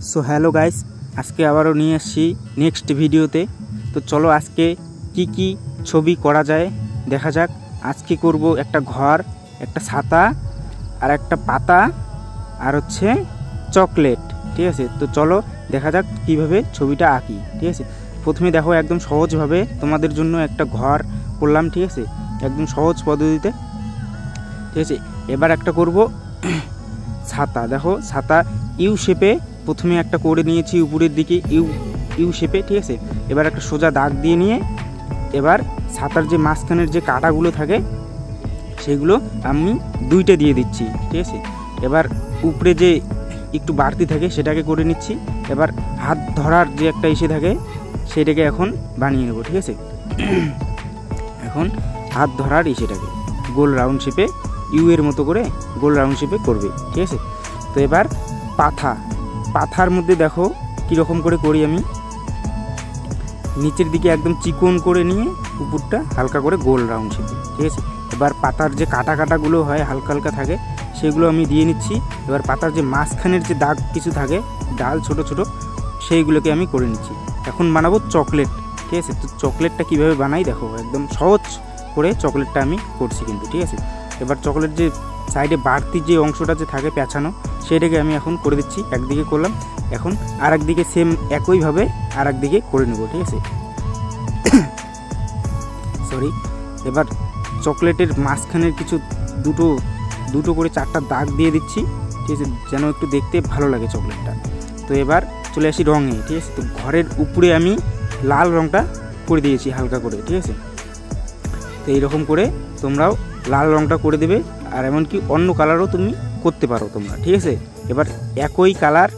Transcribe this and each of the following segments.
So hello guys, আজকে আবারও নিয়ে আসছি নেক্সট ভিডিওতে। তো চলো আজকে কি ছবি করা যায় দেখা যাক। আজকে করব একটা ঘর, একটা ছাতা আর একটা পাতা আর হচ্ছে চকলেট, ঠিক আছে। তো চলো দেখা যাক কিভাবে ছবিটা আঁকি, ঠিক আছে। প্রথমে দেখো একদম সহজভাবে তোমাদের জন্য একটা ঘর করলাম, ঠিক আছে, একদম সহজ পদ্ধতিতে, ঠিক আছে। এবার একটা করব ছাতা। দেখো ছাতা ইউ শেপে প্রথমে একটা করে নিয়েছি, উপরের দিকে ইউ শেপে, ঠিক আছে। এবার একটা সোজা দাগ দিয়ে নিয়ে এবার ছাতার যে মাঝখানের যে কাঁটাগুলো থাকে সেগুলো আমি দুইটা দিয়ে দিচ্ছি, ঠিক আছে। এবার উপরে যে একটু বাড়তি থাকে সেটাকে করে নিচ্ছি। এবার হাত ধরার যে একটা ইসে থাকে সেটাকে এখন বানিয়ে নেব, ঠিক আছে। এখন হাত ধরার ইসেটাকে গোল রাউন্ড শেপে ইউ এর মতো করে গোল রাউন্ড শেপে করবে, ঠিক আছে। তো এবার পাথার মধ্যে দেখো কীরকম করে করি আমি। নিচের দিকে একদম চিকন করে নিয়ে উপরটা হালকা করে গোল রাউন্ড শেপে, ঠিক আছে। এবার পাতার যে কাটাগুলো হয় হালকা হালকা থাকে সেগুলো আমি দিয়ে নিচ্ছি। এবার পাতার যে মাঝখানের যে দাগ কিছু থাকে ডাল ছোট ছোট সেইগুলোকে আমি করে নিচ্ছি। এখন বানাবো চকলেট, ঠিক আছে। তো চকলেটটা কীভাবে বানাই দেখো, একদম সহজ করে চকলেটটা আমি করছি কিন্তু, ঠিক আছে। এবার চকলেট যে সাইডে বাড়তি যে অংশটা যে থাকে পেঁচানো সেটাকে আমি এখন করে দিচ্ছি। একদিকে করলাম, এখন আর একদিকে সেম একইভাবে আর একদিকে করে নেব, ঠিক আছে। সরি। এবার চকলেটের মাঝখানের কিছু দুটো করে চারটা দাগ দিয়ে দিচ্ছি, ঠিক আছে, যেন একটু দেখতে ভালো লাগে চকলেটটা। তো এবার চলে আসি রঙে, ঠিক আছে। তো ঘরের উপরে আমি লাল রঙটা করে দিয়েছি হালকা করে, ঠিক আছে। তো এইরকম করে তোমরাও লাল রঙটা করে দেবে, আর এমনকি অন্য কালারও তুমি করতে পারো তোমরা, ঠিক আছে। এবার একই কালার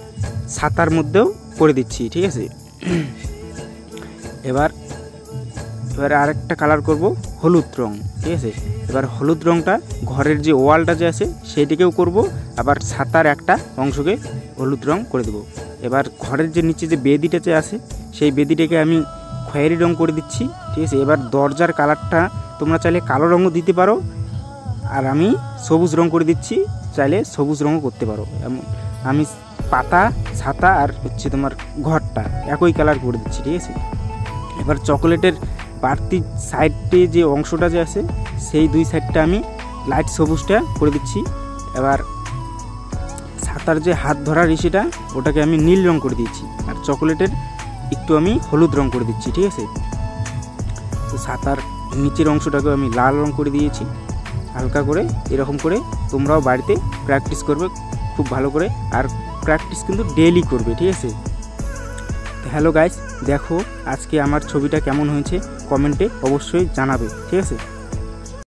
ছাতার মধ্যেও করে দিচ্ছি, ঠিক আছে। এবার আরেকটা কালার করব হলুদ রং, ঠিক আছে। এবার হলুদ রংটা ঘরের যে ওয়ালটা যে আছে সেইটাকেও করব, আবার ছাতার একটা অংশকে হলুদ রং করে দেব। এবার ঘরের যে নিচে যে বেদিটা যে আছে সেই বেদিটাকে আমি খয়েরি রং করে দিচ্ছি, ঠিক আছে। এবার দরজার কালারটা তোমরা চাইলে কালো রঙও দিতে পারো, আর আমি সবুজ রং করে দিচ্ছি, চাইলে সবুজ রঙও করতে পারো। আমি পাতা, ছাতা আর হচ্ছে তোমার ঘরটা একই কালার করে দিচ্ছি, ঠিক আছে। এবার চকলেটের বাড়তি সাইডে যে অংশটা যে আছে সেই দুই সাইডটা আমি লাইট সবুজটা করে দিচ্ছি। এবার ছাতার যে হাত ধরার ইসেটা ওটাকে আমি নীল রং করে দিচ্ছি, আর চকলেটের একটু আমি হলুদ রং করে দিচ্ছি, ঠিক আছে। তো ছাতার নিচের অংশটাকে আমি লাল রং করে দিয়েছি হালকা করে। এরকম করে তোমরাও বাড়িতে প্র্যাকটিস করবে খুব ভালো করে, আর প্র্যাকটিস কিন্তু ডেইলি করবে, ঠিক আছে। হ্যালো গাইস, দেখো আজকে আমার ছবিটা কেমন হয়েছে কমেন্টে অবশ্যই জানাবে, ঠিক আছে।